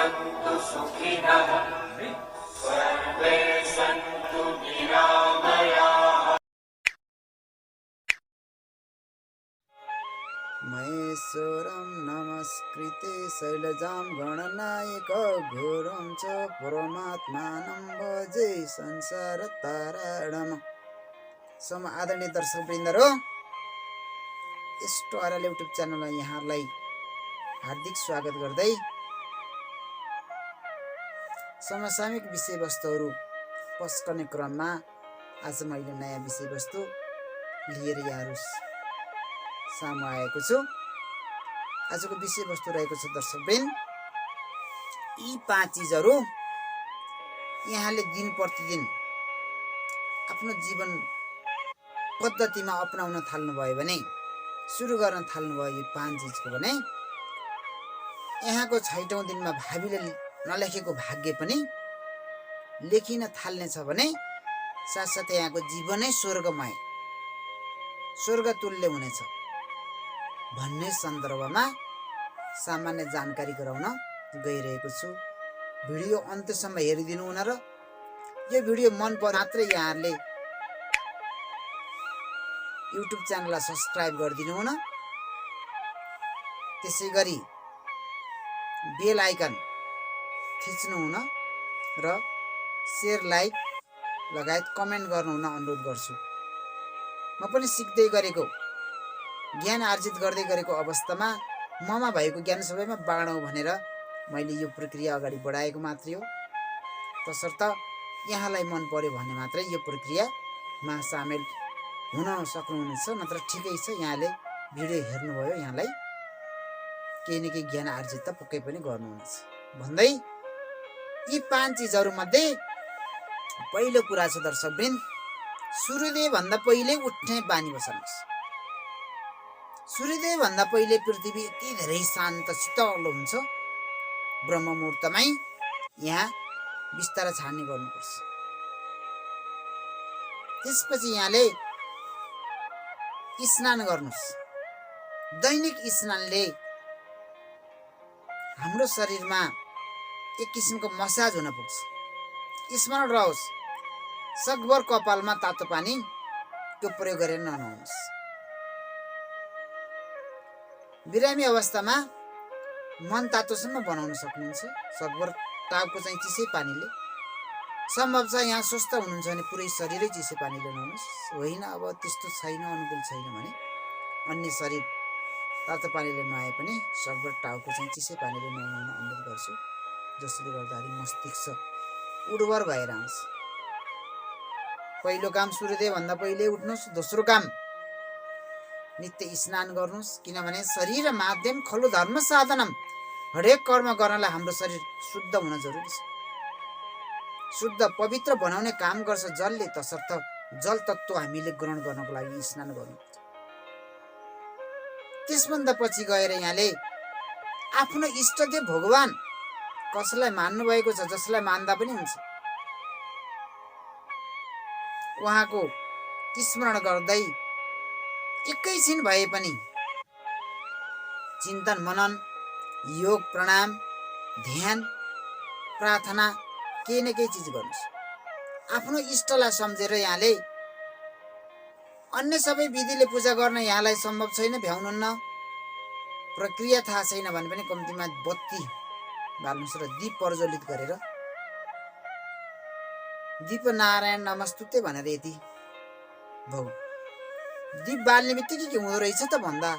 भवन्तु सुखिनः सर्वे सन्तु निरामयाः। महेश्वरं नमस्कृते शैलजां गणनायक घोरं च परमात्मानं भजे संसारतारणम्। आदरणीय दर्शकवृन्दहरू, यस्तो आरल युट्युब च्यानलमा यहाँलाई हार्दिक स्वागत गर्दै समसामयिक विषयवस्तुहरू पस्कने क्रममा आज मैले नयाँ विषयवस्तु लिएर यहाँहरू सामु आएको छु। आजको विषयवस्तु रहेको छ दर्शकवृन्द, यी 5 चिजहरू यहाँले दिन प्रतिदिन आफ्नो जीवन पद्धतिमा अपनाउन थाल्नुभयो भने, सुरु गर्न थाल्नुभयो यो 5 चिजको भने यहाँको 6औं दिनमा भावीले नलेखेको भाग्य पनि लेखिन थाल्नेछ भने साथसाथै यहाँको जीवनै स्वर्गमय, स्वर्गतुल्य हुनेछ भन्ने सन्दर्भमा सामान्य जानकारी गराउन गइरहेको छु। भिडियो अन्त्यसम्म हेरिदिनु हुन र यो भिडियो मन पर्यो मात्रै यहाँहरूले युट्युब च्यानललाई सब्स्क्राइब गरिदिनु हुन, त्यसै गरी बेल आइकन थिच्नु हुन र शेयर, लाइक लगायत कमेन्ट गर्नु हुन अनुरोध गर्छु। म पनि सिक्दै गरेको, ज्ञान आर्जित गर्दै गरेको अवस्थामा ममा भएको ज्ञान सबैमा बाँडौँ भनेर मैले यो प्रक्रिया अगाडि बढाएको मात्रै हो। तसर्थ यहाँलाई मन पर्यो भने मात्रै यो प्रक्रियामा सामेल हुन सक्नुहुनेछ, नत्र ठिकै छ, यहाँले भिडियो हेर्नुभयो, यहाँलाई केही न केही ज्ञान आर्जित त पक्कै पनि गर्नुहुनेछ भन्दै यी 5 चिजहरू मध्ये पहिलो कुरा छ दर्शकवृन्द, सूर्योदय भन्दा पहिले उठ्ने बानी बसाल्नुहोस्। सूर्योदय भन्दा पहिले पृथ्वी यति धेरै शान्त शीतल हुन्छ, ब्रह्म मुहूर्तमै यहाँ बिस्तारा छाड्ने गर्नुपर्छ। त्यसपछि यहाँले स्नान गर्नुहोस्। दैनिक स्नानले हाम्रो शरीरमा एक किसिमको मसाज हुन पुग्छ। स्मरण रहोस्, सकभर कपालमा तातो पानी त्यो प्रयोग गरेर ननुहाउनुहोस्। बिरामी अवस्थामा मन तातोसम्म बनाउन सक्नुहुन्छ, सकभर टाउको चाहिँ चिसै पानीले। सम्भव छ यहाँ स्वस्थ हुनुहुन्छ भने पुरै शरीरै चिसै पानीले नुहाउनुहोस्। होइन, अब त्यस्तो छैन, अनुकूल छैन भने अन्य शरीर तातो पानीले नुहाए पनि सकभर टाउको चाहिँ चिसै पानीले नुहाउन अनुरोध गर्छु, जसले गर्दाखेरि मस्तिष्क उर्वर भएर आउँछ। पहिलो काम सूर्योदय भन्दा पहिले उठ्नुहोस्। दोस्रो काम नित्य स्नान गर्नुहोस्, किनभने शरीर माध्यम खलु धर्म साधनम। हरेक कर्म गर्नलाई हाम्रो शरीर शुद्ध हुन जरुरी छ। शुद्ध पवित्र बनाउने काम गर्छ जलले, तसर्थ जल तत्त्व हामीले ग्रहण गर्नको लागि स्नान गर्नुपर्छ। त्यसभन्दा पछि गएर यहाँले आफ्नो इष्टदेव भगवान कसलाई मान्नु भएको छ, जसलाई मान्दा पनि हुन्छ, उहाँको स्मरण गर्दै एकैछिन भए पनि चिन्तन मनन, योग, प्राणायाम, ध्यान, प्रार्थना केही न केही चिज गर्नुहोस्। आफ्नो इष्टलाई सम्झेर यहाँले अन्य सबै विधिले पूजा गर्न यहाँलाई सम्भव छैन, भ्याउनुहुन्न, प्रक्रिया थाहा छैन भने पनि कम्तीमा बत्ती बाल्नुहोस् र दीप प्रज्वलित गरेर दीप नारायण नमस्तुते भनेर यति भौ। दीप बाल्ने बित्तिकै के हुँदो रहेछ त भन्दा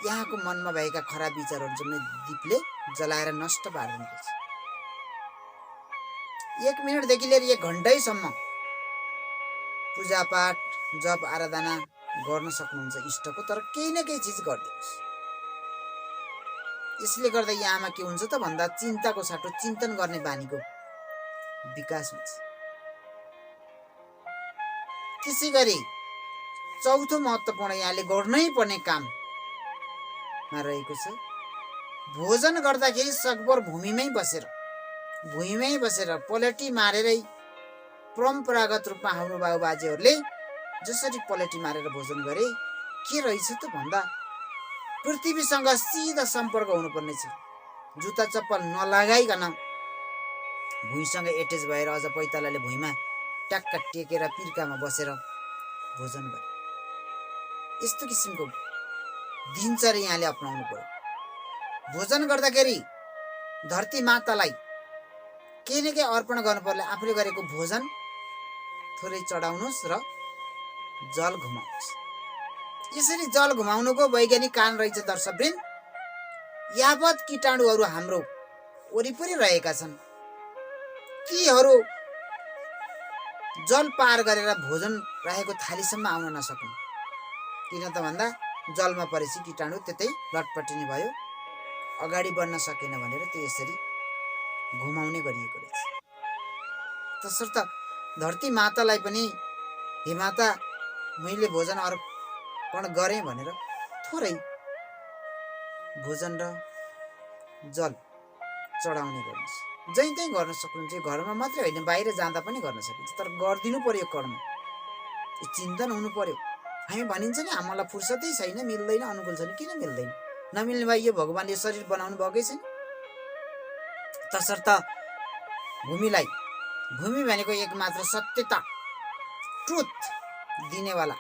यहाँको मनमा भएका खराब विचारहरू जम्मै दीपले जलाएर नष्ट पारिदिन्छ। 1 मिनटदेखि लिएर 1 घण्टैसम्म पूजापाठ, जप, आराधना गर्न सक्नुहुन्छ इष्टको, तर केही न केही चिज गरिदिनुहोस्। यसले गर्दा यहाँमा के हुन्छ त भन्दा चिन्ताको साटो चिन्तन गर्ने बानीको विकास हुन्छ। त्यसै गरी चौथो महत्त्वपूर्ण यहाँले गर्नै पर्ने काममा रहेको छ, भोजन गर्दाखेरि सकभर भूमिमै बसेर पलेटी मारेरै परम्परागत रूपमा हाम्रो बाबुबाजेहरूले जसरी पलेटी मारेर भोजन गरे के रहेछ त भन्दा पृथ्वीसँग सिधा सम्पर्क हुनुपर्ने छ। जुत्ता चप्पल नलगाइकन भुइँसँग एटेच भएर अझ पैतालाले भुइँमा ट्याक्क टेकेर पिर्कामा बसेर भोजन गरे। यस्तो किसिमको दिनचर्या यहाँले अपनाउनु पर्यो। भोजन गर्दाखेरि धरती मातालाई केही न केही अर्पण गर्नु पर्यो। आफूले गरेको भोजन थोरै चढाउनुहोस् र जल घुमाउनुहोस्। यसरी जल घुमाउनुको वैज्ञानिक कारण रहेछ दर्शकवृन्द। यावत कीटाणुहरू हाम्रो वरिपरि रहेका छन्, तीहरू जल पार गरेर भोजन रहेको थालीसम्म आउन नसकुन्। किन त भन्दा जलमा परेपछि कीटाणु त्यतै लटपटिने भयो, अगाडि बढ्न सकेन भनेर त्यो यसरी घुमाउने गरिएको रहेछ। तसर्थ धरती मातालाई पनि हे माता मैले भोजन अर्पण गरेँ भनेर थोरै भोजन र जल चढाउने गर्नुहोस्। जहीँ त्यहीँ गर्न सक्नुहुन्छ। घरमा मात्रै होइन, बाहिर जाँदा पनि गर्न सकिन्छ। तर गरिदिनु पर्यो कर्म, यो चिन्तन हुनु पर्यो। हामी भनिन्छ नि हामीलाई फुर्सदै छैन, मिल्दैन, अनुकूल छैन। किन मिल्दैन? नमिल्ने भए यो भगवान्ले शरीर बनाउनु भएकै छैन। तसर्थ भूमि भनेको एकमात्र सत्यता, ट्रुथ दिनेवाला।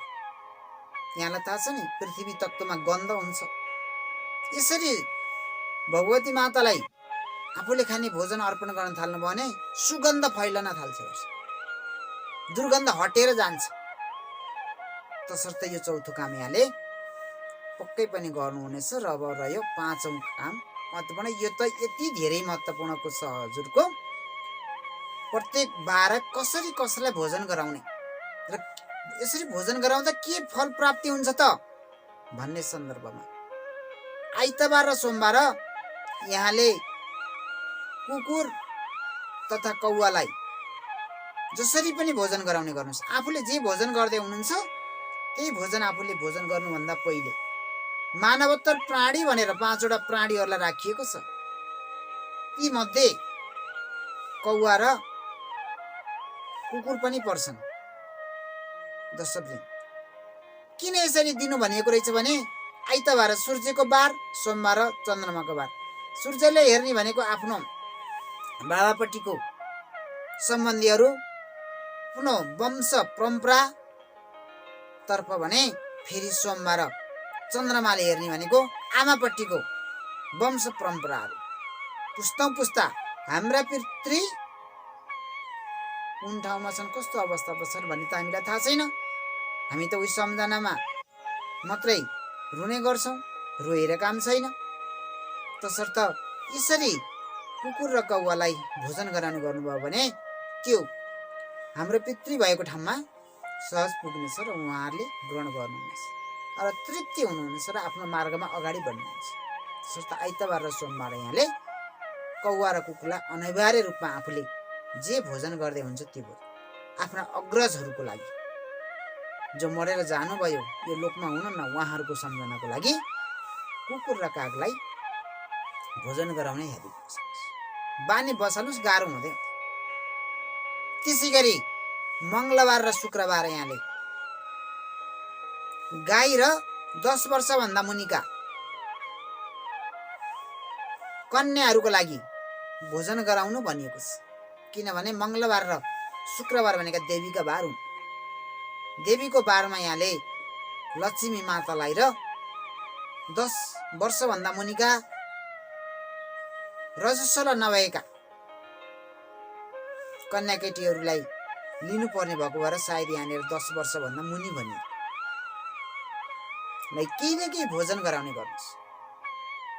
यहाँलाई थाहा छ नि पृथ्वी तत्त्वमा गन्ध हुन्छ। यसरी भगवती मातालाई आफूले खाने भोजन अर्पण गर्न थाल्नु भने सुगन्ध फैलन थाल्छ, दुर्गन्ध हटेर जान्छ। तसर्थ यो चौथो काम यहाँले पक्कै पनि गर्नुहुनेछ। र अब रह्यो पाँचौं काम महत्त्वपूर्ण। यो त यति धेरै महत्त्वपूर्णको छ हजुरको। प्रत्येक बार कसरी कसलाई भोजन गराउने र यसरी भोजन गराउँदा के फल प्राप्ति हुन्छ त भन्ने सन्दर्भमा आइतबार र सोमबार यहाँले कुकुर तथा कौवालाई जसरी पनि भोजन गराउने गर्नुहोस्। आफूले जे भोजन गर्दै हुनुहुन्छ त्यही भोजन आफूले भोजन गर्नुभन्दा पहिले मानवोत्तर प्राणी भनेर 5 वटा प्राणीहरूलाई राखिएको छ। ती मध्ये कौवा र कुकुर पनि पर्छन्। दर्शकले किन यसरी दिनु भनिएको रहेछ भने आइतबार सूर्यको बार, सोमबार चन्द्रमाको बार। सूर्यले हेर्ने भनेको आफ्नो बाबापट्टिको सम्बन्धीहरू, आफ्नो वंश परम्परा तर्फ भने फेरि सोमबार चन्द्रमाले हेर्ने भनेको आमापट्टिको वंश परम्पराहरू। पुस्तौं पुस्ता हाम्रा पितृ कुन ठाउँमा छन्, कस्तो अवस्थामा छन् भन्ने त हामीलाई थाहा छैन। हामी त उही सम्झनामा मात्रै रुने गर्छौँ, रोएर काम छैन। तसर्थ यसरी कुकुर र कौवालाई भोजन गराउने गर्नुभयो भने त्यो हाम्रो पितृ भएको ठाउँमा सहज पुग्नेछ र उहाँहरूले ग्रहण गर्नुहुनेछ र तृप्ति हुनुहुनेछ र आफ्नो मार्गमा अगाडि बढ्नुहुनेछ। तसर्थ आइतबार र सोमबार यहाँले कौवा र कुकुरलाई अनिवार्य रूपमा आफूले जे भोजन गर्दै हुन्छ त्यो भोजन आफ्ना अग्रजहरूको लागि जो मरेर जानुभयो, यो लोकमा हुनुहुन्न, उहाँहरूको सम्झनाको लागि कुकुर र कागलाई भोजन गराउने हेबिट बानी बसाल्नुहोस्, गाह्रो हुँदै। त्यसै गरी मङ्गलबार र शुक्रबार यहाँले गाई र 10 वर्षभन्दा मुनिका कन्याहरूको लागि भोजन गराउनु भनिएको छ। किनभने मङ्गलबार र शुक्रबार भनेका देवीका बार हुन्। देवीको बारमा यहाँले लक्ष्मी मातालाई र 10 वर्षभन्दा मुनिका रजस्वला नभएका कन्या केटीहरूलाई लिनुपर्ने भएको भएर सायद यहाँनिर 10 वर्षभन्दा मुनि भनियो। केही न केही भोजन गराउने गर्नुहोस्।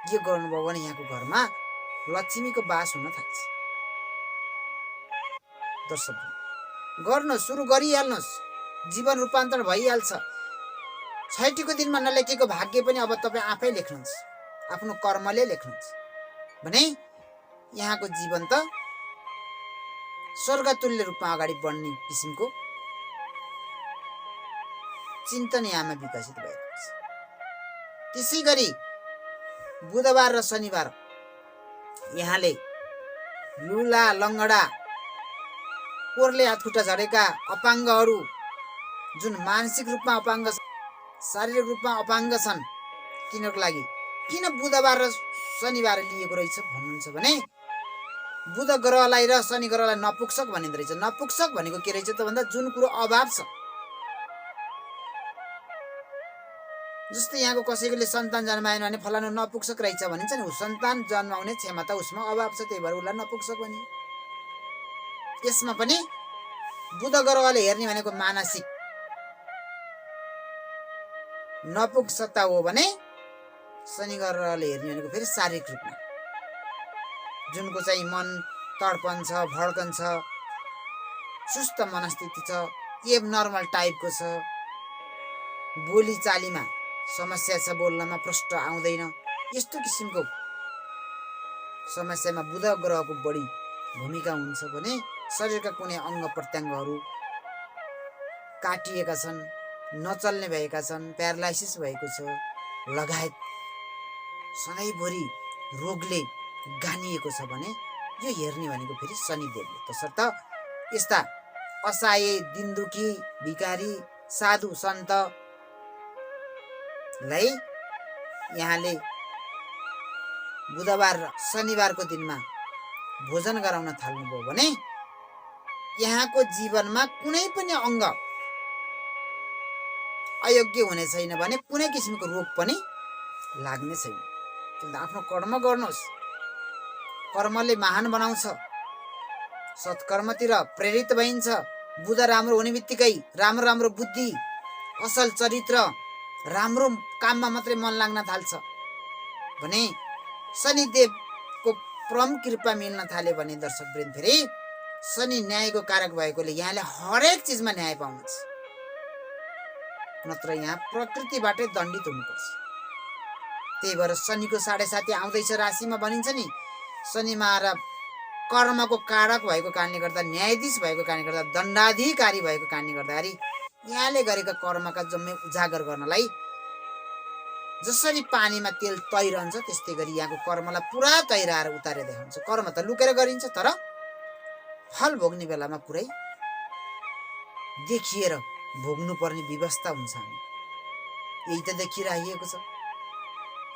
के गर्नुभयो भने यहाँको घरमा लक्ष्मीको बास हुन थाल्छ। दर्शक गर्नुहोस्, सुरु गरिहाल्नुहोस्, जीवन रूपान्तरण भइहाल्छ। 60को दिनमा नलेखेको भाग्य पनि अब तपाईँ आफै लेख्नुहुन्छ, आफ्नो कर्मले लेख्नुहुन्छ भने यहाँको जीवन त स्वर्गतुल्य रूपमा अगाडि बढ्ने किसिमको चिन्तन यहाँमा विकसित भएको छ। त्यसै गरी बुधबार र शनिबार यहाँले लुला लङ्गडा, कोरले हातखुट्टा झरेका अपाङ्गहरू, जुन मानसिक रूपमा अपाङ्ग, शारीरिक रूपमा अपाङ्ग छन्, तिनीहरूको लागि किन बुधबार र शनिबार लिएको रहेछ भन्नुहुन्छ भने बुध ग्रहलाई र शनि ग्रहलाई नपुंसक भनिँदो रहेछ। नपुंसक भनेको के रहेछ त भन्दा जुन कुरो अभाव छ। जस्तै यहाँको कसैकोले सन्तान जन्माएन भने फलानु नपुंसक रहेछ भनिन्छ नि। सन्तान जन्माउने क्षमता उसमा अभाव छ, त्यही भएर उसलाई नपुंसक भनियो। यसमा पनि बुध ग्रहले हेर्ने भनेको मानसिक नपुंसकता हो भने शनि ग्रहले हेर्ने भनेको फेरि शारीरिक रूपमा जुनको चाहिँ मन तडपन छ, भड्कन छ, सुस्त मनस्थिति छ, एब नर्मल टाइपको छ, बोली चालीमा समस्या छ, बोल्नमा प्रष्ट आउँदैन, यस्तो किसिमको समस्यामा बुध ग्रहको बढी भूमिका हुन्छ भने शरीरका कुनै अङ्ग प्रत्यङ्गहरू काटिएका छन्, नचल्ने भएका छन्, प्यारालाइसिस भएको छ लगायत सधैँभरि रोगले गानिएको छ भने यो हेर्ने भनेको फेरि शनिदेवले। तसर्थ यस्ता असहाय, दिनदुखी, भिकारी, साधु सन्तलाई यहाँले बुधबार र शनिबारको दिनमा भोजन गराउन थाल्नुभयो भने यहाँको जीवनमा कुनै पनि अङ्ग अयोग्य हुने छैन भने कुनै किसिमको रोग पनि लाग्ने छैन। आफ्नो कर्म गर्नुहोस्। कर्मले महान बनाउँछ, सत्कर्मतिर प्रेरित भइन्छ। बुध राम्रो हुने बित्तिकै राम्रो राम्रो बुद्धि, असल चरित्र, राम्रो काममा मात्रै मन लाग्न थाल्छ भने शनिदेवको परम कृपा मिल्न थाल्यो भने दर्शकवृन्द फेरि शनि न्यायको कारक भएकोले यहाँले हरेक चिजमा न्याय पाउनुहुन्छ। नत्र यहाँ प्रकृतिबाटै दण्डित हुनुपर्छ। त्यही भएर शनिको 7.5 आउँदैछ राशिमा भनिन्छ नि। शनि महाराज कर्मको कारक भएको कारणले गर्दा, न्यायाधीश भएको कारणले गर्दा, दण्डाधिकारी भएको कारणले गर्दाखेरि यहाँले गरेका कर्मका जम्मै उजागर गर्नलाई जसरी पानीमा तेल तैरन्छ त्यस्तै गरी यहाँको कर्मलाई पुरा तैराएर उतारेर देखाउँछ। कर्म त लुकेर गरिन्छ, तर फल भोग्ने बेलामा पुरै देखिएर भोग्नुपर्ने व्यवस्था हुन्छ। हामी यही त देखिरहेको छ।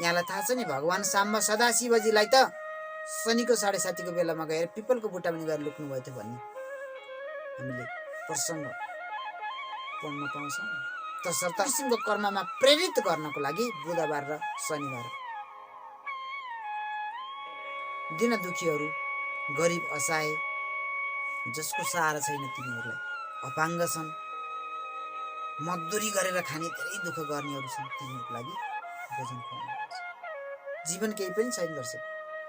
यहाँलाई थाहा छ नि, भगवान् साम्ब सदाशिवजीलाई त शनिको 7.5 बेलामा गएर पिपलको बुट्टा पनि गएर लुक्नु भयो थियो भन्ने हामीले प्रसङ्ग पढ्न पाउँछौँ। तसर्थ किसिमको कर्ममा प्रेरित गर्नको लागि बुधबार र शनिबार दिन दुखीहरू, गरिब, असहाय, जसको सहारा छैन तिनीहरूलाई, अपाङ्ग छन्, मजदुरी गरेर खाने धेरै दुःख गर्नेहरू छन्, तिनीहरूको लागि भोजन खुवाउनुपर्छ। जीवन केही पनि छैन दर्शक,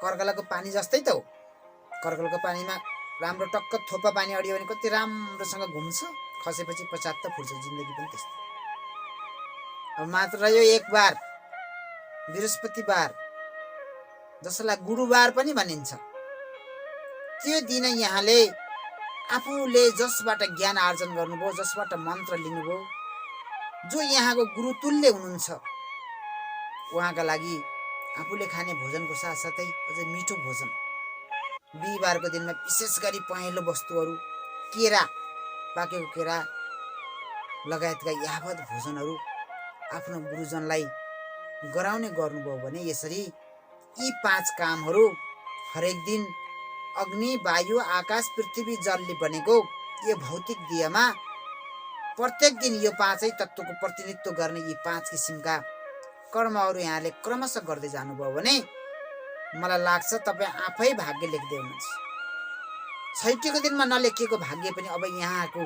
कर्कलाको पानी जस्तै त हो। कर्कलाको पानीमा राम्रो टक्क थोपा पानी अडियो भने कति राम्रोसँग घुम्छ, खसेपछि पश्चात त फुट्छ। जिन्दगी पनि त्यस्तै। अब मात्र यो एक बार बृहस्पतिबार, जसलाई गुरुबार पनि भनिन्छ, त्यो दिन यहाँले आफूले जसबाट ज्ञान आर्जन गर्नुभयो, जसबाट मन्त्र लिनुभयो, जो यहाँको गुरुतुल्य हुनुहुन्छ, उहाँका लागि आफूले खाने भोजनको साथसाथै अझै मिठो भोजन, बिहिबारको दिनमा विशेष गरी पहेँलो वस्तुहरू, केरा, पाकेको केरा लगायतका यावत भोजनहरू आफ्नो गुरुजनलाई गराउने गर्नुभयो भने यसरी यी 5 कामहरू हरेक दिन अग्नि, वायु, आकाश, पृथ्वी, जलले बनेको यो भौतिक दियामा प्रत्येक दिन यो 5 तत्त्वको प्रतिनिधित्व गर्ने यी 5 किसिमका कर्महरू यहाँले क्रमशः गर्दै जानुभयो भने मलाई लाग्छ तपाईँ आफै भाग्य लेख्दै हुनुहुन्छ। छैठीको दिनमा नलेखिएको भाग्य पनि अब यहाँको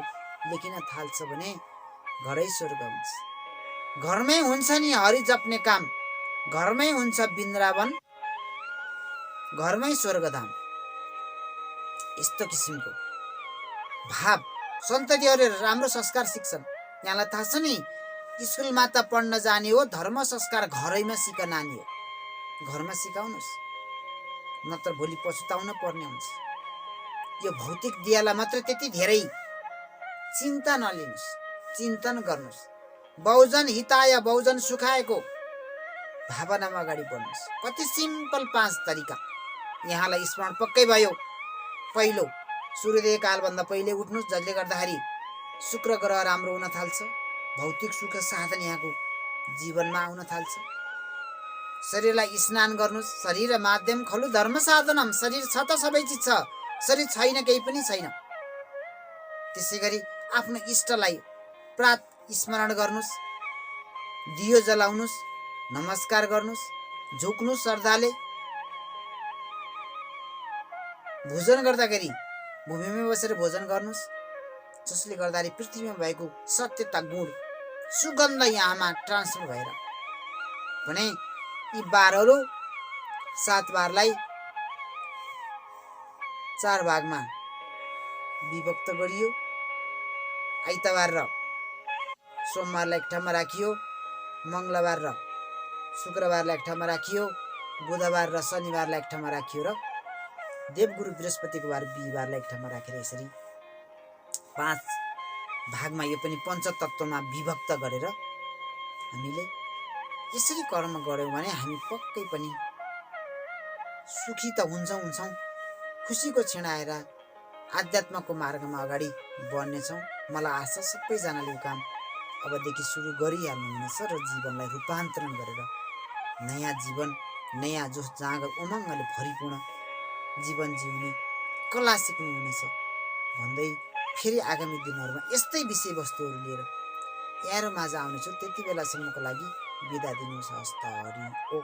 लेखिन थाल्छ भने घरै स्वर्ग हुन्छ। घरमै हुन्छ नि हरि जप्ने काम, घरमै हुन्छ वृन्दावन, घरमै स्वर्गधाम। यस्तो किसिमको भाव सन्ततिहरूले राम्रो संस्कार सिक्छन्। यहाँलाई थाहा छ नि, स्कुलमा त पढ्न जाने हो, धर्म संस्कार घरैमा सिक नानी हो। घरमा सिकाउनुहोस्, नत्र भोलि पछुताउन पर्ने हुन्छ। यो भौतिक दियालाई मात्र त्यति धेरै चिन्ता नलिनुहोस्, चिन्तन गर्नुहोस्। बहुजन हिताय बहुजन सुखायको भावनामा अगाडि बढ्नुहोस्। कति सिम्पल 5 तरिका यहाँलाई स्मरण पक्कै भयो। पहिलो, सूर्योदय कालभन्दा पहिले उठ्नुहोस्, जसले गर्दाखेरि शुक्र ग्रह राम्रो हुन थाल्छ, भौतिक सुख साधन यहाँको जीवनमा आउन थाल्छ। शरीरलाई स्नान गर्नुहोस्। शरीर माध्यम खलु धर्म साधनम। शरीर छ त सबै चिज छ, शरीर छैन केही पनि छैन। त्यसै गरी आफ्नो इष्टलाई प्रात स्मरण गर्नुहोस्, दियो जलाउनुहोस्, नमस्कार गर्नुहोस्, झुक्नुहोस् श्रद्धाले। भोजन गर्दाखेरि भूमिमै बसेर भोजन गर्नुहोस्, जसले गर्दाखेरि पृथ्वीमा भएको सत्यता गुण सुगन्ध यहाँमा ट्रान्सफर भएर भने यी बारहरू 7 बारलाई 4 भागमा विभक्त गरियो। आइतबार र सोमबारलाई एक ठाउँमा राखियो, मङ्गलबार र शुक्रबारलाई एक ठाउँमा राखियो, बुधबार र शनिबारलाई एक ठाउँमा राखियो र देवगुरु बृहस्पतिको बार बिहिबारलाई एक ठाउँमा राखेर यसरी 5 भागमा यो पनि पञ्चतत्त्वमा विभक्त गरेर हामीले यसरी कर्म गर्यौँ भने हामी पक्कै पनि सुखी त हुन्छौँ, खुसीको क्षण आएर आध्यात्मको मार्गमा अगाडि बढ्नेछौँ। मलाई आशा सबैजनाले यो काम अबदेखि सुरु गरिहाल्नुहुनेछ र जीवनलाई रूपान्तरण गरेर नयाँ जीवन, नयाँ जोस जाँगर उमङ्गले भरिपूर्ण जीवन जिउने कला सिक्नुहुनेछ भन्दै फेरि आगामी दिनहरूमा यस्तै विषयवस्तुहरू लिएर यहाँहरू माझ आउनेछु। त्यति बेलासम्मको लागि बिदा दिनुहोस्। हस्त हरि ओ।